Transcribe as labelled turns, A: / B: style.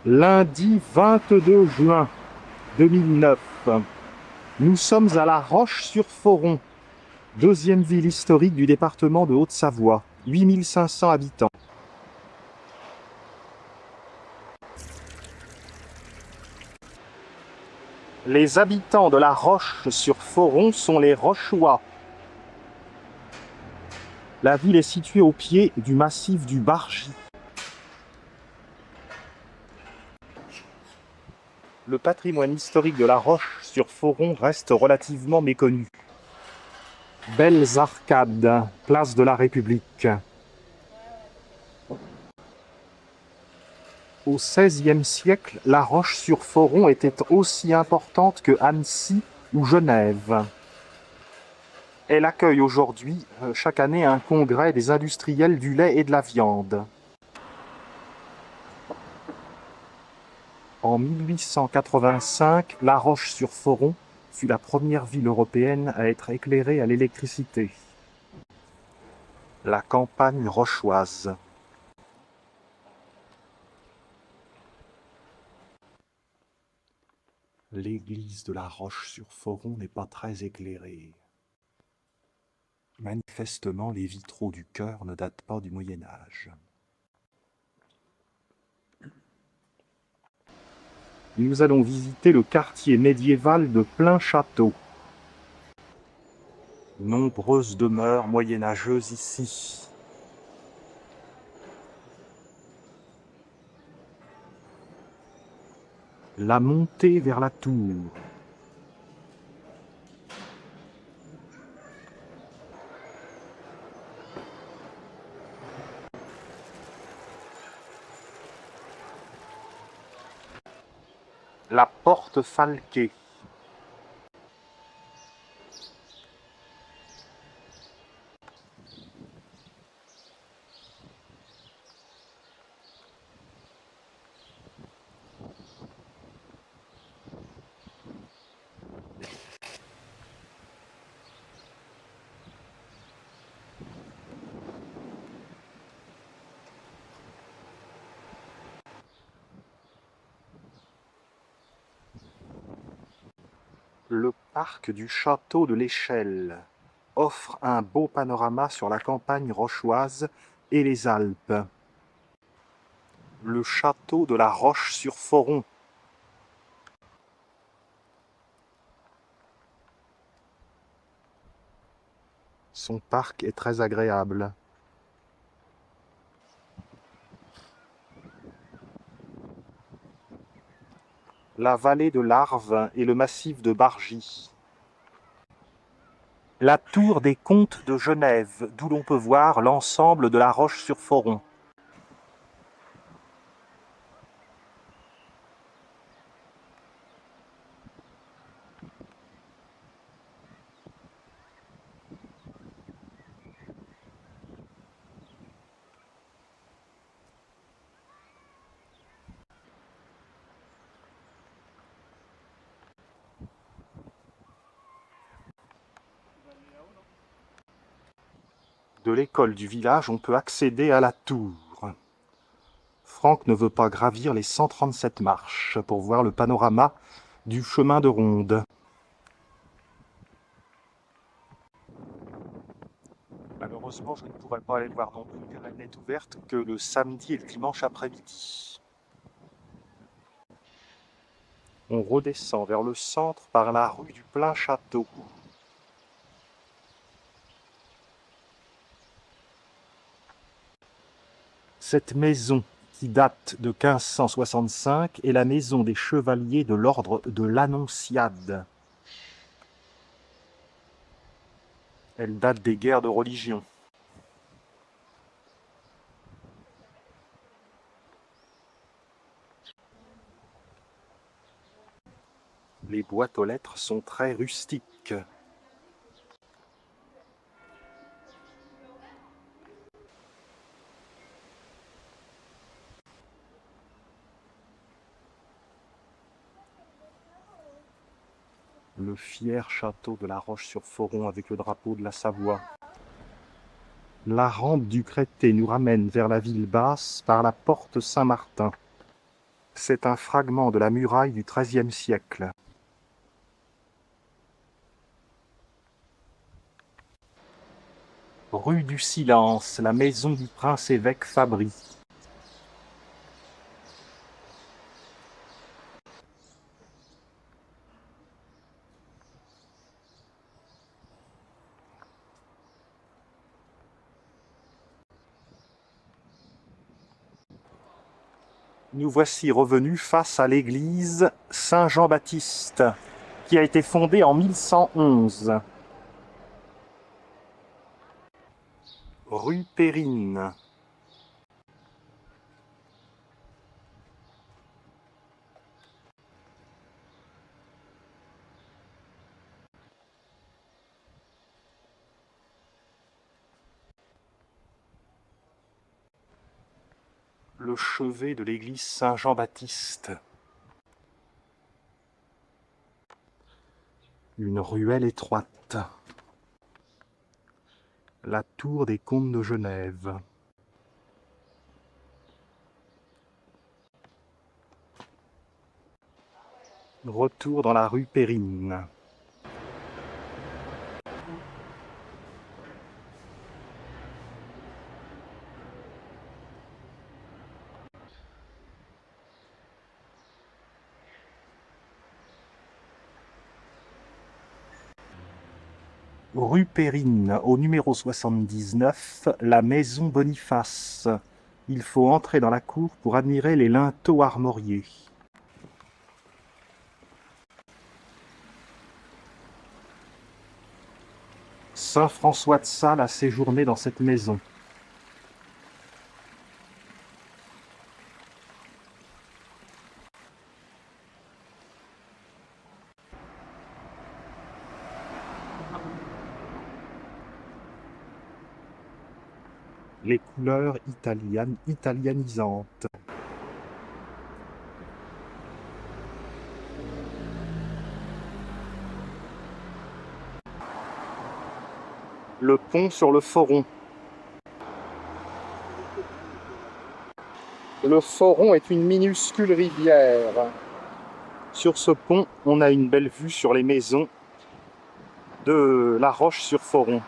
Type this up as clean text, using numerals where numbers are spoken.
A: Lundi 22 juin 2009, nous sommes à La Roche-sur-Foron, deuxième ville historique du département de Haute-Savoie, 8500 habitants. Les habitants de La Roche-sur-Foron sont les Rochois. La ville est située au pied du massif du Bargy. Le patrimoine historique de La Roche-sur-Foron reste relativement méconnu. Belles arcades, place de la République. Au XVIe siècle, La Roche-sur-Foron était aussi importante que Annecy ou Genève. Elle accueille aujourd'hui, chaque année, un congrès des industriels du lait et de la viande. En 1885, La Roche-sur-Foron fut la première ville européenne à être éclairée à l'électricité. La campagne rochoise. L'église de La Roche-sur-Foron n'est pas très éclairée. Manifestement, les vitraux du chœur ne datent pas du Moyen Âge. Nous allons visiter le quartier médiéval de Plainchâteau. Nombreuses demeures moyenâgeuses ici. La montée vers la tour. La porte falquée. Le parc du château de l'Échelle offre un beau panorama sur la campagne rochoise et les Alpes. Le château de La Roche-sur-Foron. Son parc est très agréable. La vallée de l'Arve et le massif de Bargy. La tour des comtes de Genève, d'où l'on peut voir l'ensemble de La Roche-sur-Foron. De l'école du village, on peut accéder à la tour. Franck ne veut pas gravir les 137 marches pour voir le panorama du chemin de ronde. Malheureusement, je ne pourrai pas aller le voir non plus car elle n'est ouverte que le samedi et le dimanche après-midi. On redescend vers le centre par la rue du Plainchâteau. Cette maison, qui date de 1565, est la maison des chevaliers de l'ordre de l'Annonciade. Elle date des guerres de religion. Les boîtes aux lettres sont très rustiques. Le fier château de La Roche-sur-Foron avec le drapeau de la Savoie. La rampe du Crété nous ramène vers la ville basse par la porte Saint-Martin. C'est un fragment de la muraille du XIIIe siècle. Rue du Silence, la maison du prince-évêque Fabry. Nous voici revenus face à l'église Saint-Jean-Baptiste, qui a été fondée en 1111. Rue Périne. Le chevet de l'église Saint-Jean-Baptiste. Une ruelle étroite. La tour des comtes de Genève. Retour dans la rue Périne. Rue Périne, au numéro 79, la maison Boniface. Il faut entrer dans la cour pour admirer les linteaux armoriés. Saint François de Sales a séjourné dans cette maison. Les couleurs italianisantes. Le pont sur le Foron. Le Foron est une minuscule rivière. Sur ce pont, on a une belle vue sur les maisons de La Roche-sur-Foron.